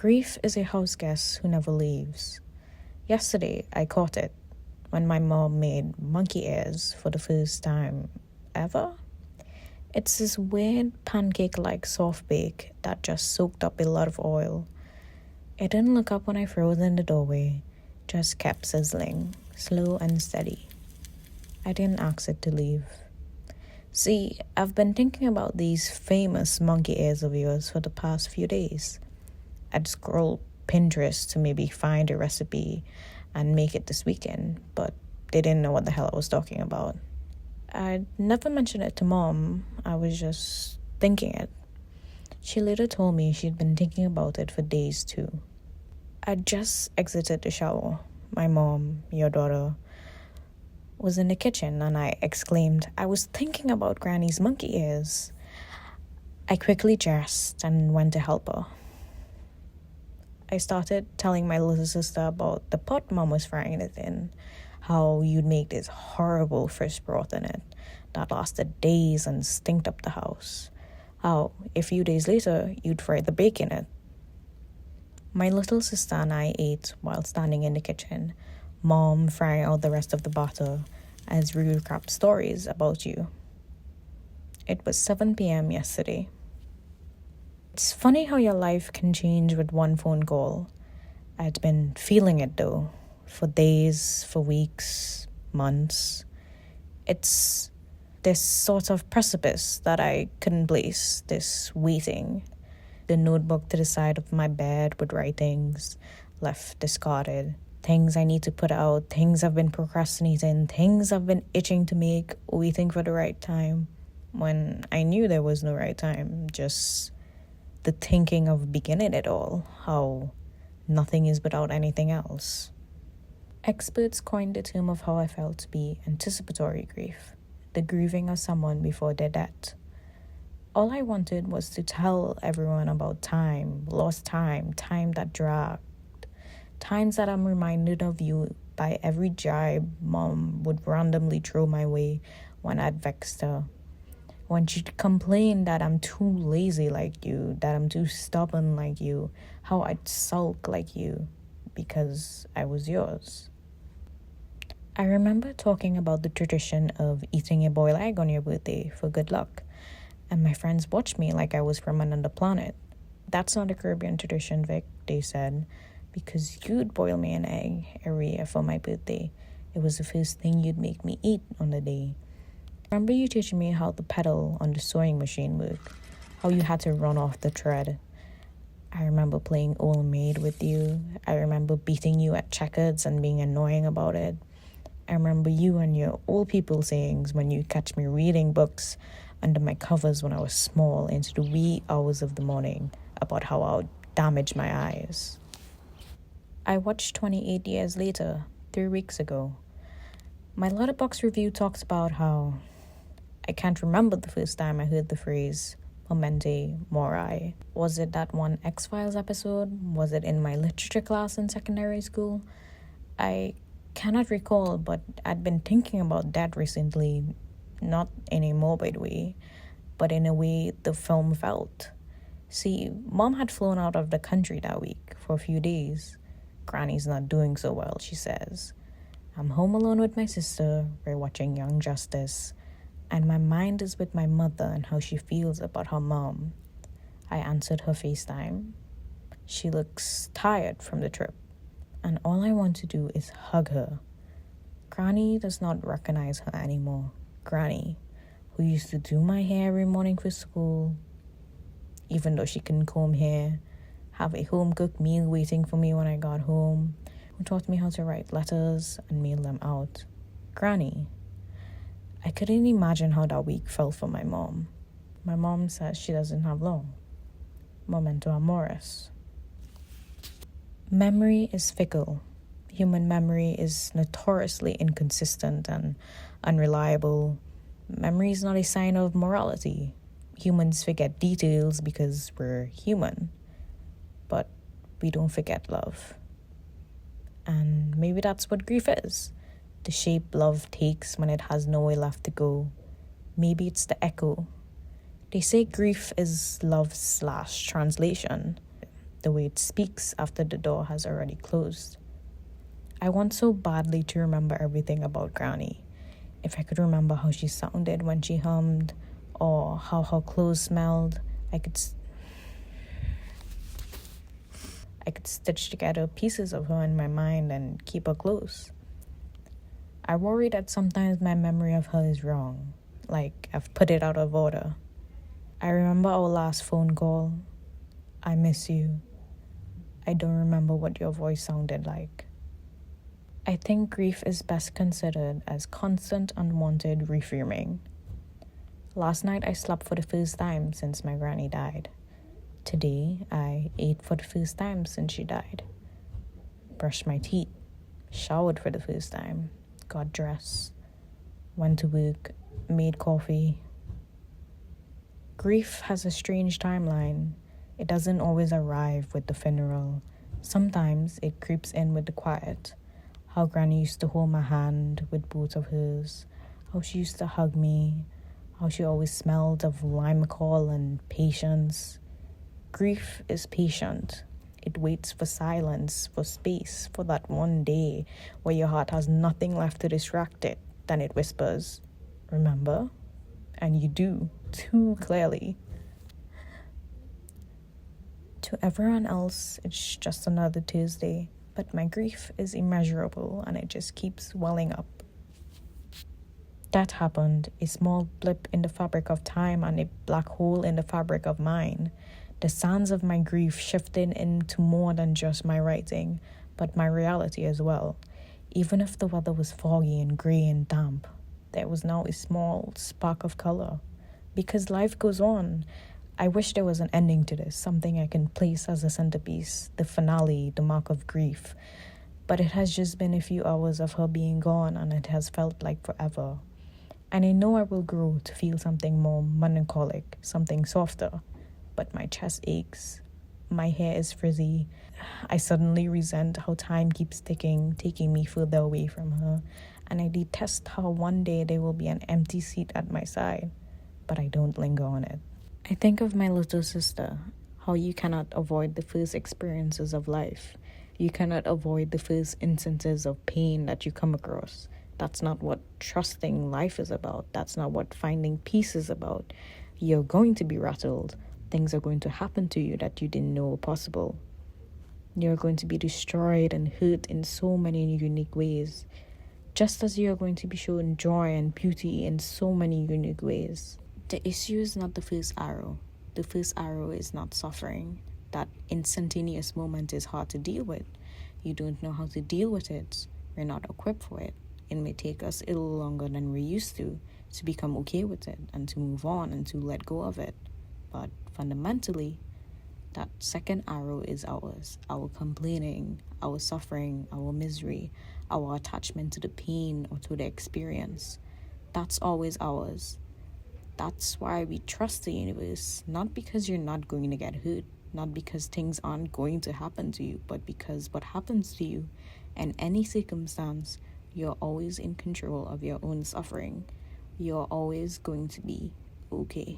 Grief is a house guest who never leaves. Yesterday, I caught it when my mom made monkey ears for the first time ever. It's this weird pancake-like soft bake that just soaked up a lot of oil. It didn't look up when I froze in the doorway, just kept sizzling, slow and steady. I didn't ask it to leave. See, I've been thinking about these famous monkey ears of yours for the past few days. I'd scroll Pinterest to maybe find a recipe and make it this weekend, but they didn't know what the hell I was talking about. I'd never mentioned it to Mom. I was just thinking it. She later told me she'd been thinking about it for days too. I'd just exited the shower. My mom, your daughter, was in the kitchen and I exclaimed, "I was thinking about Granny's monkey ears." I quickly dressed and went to help her. I started telling my little sister about the pot Mom was frying it in, how you'd make this horrible fish broth in it that lasted days and stinked up the house, how a few days later you'd fry the bacon in it. My little sister and I ate while standing in the kitchen, Mom frying out the rest of the batter as we recapped stories about you. It was 7 p.m. yesterday. It's funny how your life can change with one phone call. I'd been feeling it though, for days, for weeks, months. It's this sort of precipice that I couldn't place, this waiting. The notebook to the side of my bed with writings, left discarded. Things I need to put out, things I've been procrastinating, things I've been itching to make, waiting for the right time. When I knew there was no right time, just the thinking of beginning it all, how nothing is without anything else. Experts coined the term of how I felt to be anticipatory grief, the grieving of someone before their death. All I wanted was to tell everyone about time, lost time, time that dragged, times that I'm reminded of you by every jibe Mom would randomly throw my way when I'd vexed her. When she'd complain that I'm too lazy like you, that I'm too stubborn like you, how I'd sulk like you, because I was yours. I remember talking about the tradition of eating a boiled egg on your birthday for good luck, and my friends watched me like I was from another planet. "That's not a Caribbean tradition, Vic," they said, "because you'd boil me an egg every year for my birthday. It was the first thing you'd make me eat on the day. Remember you teaching me how the pedal on the sewing machine worked, how you had to run off the thread. I remember playing Old Maid with you. I remember beating you at checkers and being annoying about it. I remember you and your old people sayings when you catch me reading books under my covers when I was small into the wee hours of the morning about how I would damage my eyes." I watched 28 Years Later, 3 weeks ago. My Letterboxd review talks about how I can't remember the first time I heard the phrase "Momente Mori." Was it that one X-Files episode? Was it in my literature class in secondary school? I cannot recall, but I'd been thinking about that recently, not in a morbid way, but in a way the film felt. See, Mom had flown out of the country that week for a few days. Granny's not doing so well, she says. I'm home alone with my sister, we're watching Young Justice, and my mind is with my mother and how she feels about her mom. I answered her FaceTime. She looks tired from the trip, and all I want to do is hug her. Granny does not recognize her anymore. Granny, who used to do my hair every morning for school, even though she couldn't comb hair, have a home-cooked meal waiting for me when I got home, who taught me how to write letters and mail them out. Granny. I couldn't imagine how that week felt for my mom. My mom says she doesn't have long. Memento amoris. Memory is fickle. Human memory is notoriously inconsistent and unreliable. Memory is not a sign of morality. Humans forget details because we're human. But we don't forget love. And maybe that's what grief is. The shape love takes when it has nowhere left to go. Maybe it's the echo. They say grief is love/translation. the way it speaks after the door has already closed. I want so badly to remember everything about Granny. If I could remember how she sounded when she hummed, or how her clothes smelled, I could stitch together pieces of her in my mind and keep her close. I worry that sometimes my memory of her is wrong, like I've put it out of order. I remember our last phone call. I miss you. I don't remember what your voice sounded like. I think grief is best considered as constant unwanted reframing. Last night I slept for the first time since my granny died. Today I ate for the first time since she died. Brushed my teeth, showered for the first time, got dressed, went to work, made coffee. Grief has a strange timeline. It doesn't always arrive with the funeral. Sometimes it creeps in with the quiet. How Granny used to hold my hand with both of hers. How she used to hug me. How she always smelled of limecoal and patience. Grief is patient. It waits for silence, for space, for that one day where your heart has nothing left to distract it. Then it whispers, "Remember?" And you do, too clearly. To everyone else, it's just another Tuesday. But my grief is immeasurable and it just keeps welling up. That happened, a small blip in the fabric of time and a black hole in the fabric of mine. The sands of my grief shifted into more than just my writing, but my reality as well. Even if the weather was foggy and grey and damp, there was now a small spark of color. Because life goes on. I wish there was an ending to this, something I can place as a centerpiece, the finale, the mark of grief. But it has just been a few hours of her being gone and it has felt like forever. And I know I will grow to feel something more melancholic, something softer. But my chest aches, my hair is frizzy. I suddenly resent how time keeps ticking, taking me further away from her. And I detest how one day there will be an empty seat at my side. But I don't linger on it. I think of my little sister, how you cannot avoid the first experiences of life. You cannot avoid the first instances of pain that you come across. That's not what trusting life is about. That's not what finding peace is about. You're going to be rattled. Things are going to happen to you that you didn't know were possible. You're going to be destroyed and hurt in so many unique ways. Just as you're going to be shown joy and beauty in so many unique ways. The issue is not the first arrow. The first arrow is not suffering. That instantaneous moment is hard to deal with. You don't know how to deal with it. We're not equipped for it. It may take us a little longer than we're used to become okay with it and to move on and to let go of it. But fundamentally, that second arrow is ours. Our complaining, our suffering, our misery, our attachment to the pain or to the experience. That's always ours. That's why we trust the universe, not because you're not going to get hurt, not because things aren't going to happen to you, but because what happens to you in any circumstance, you're always in control of your own suffering. You're always going to be okay.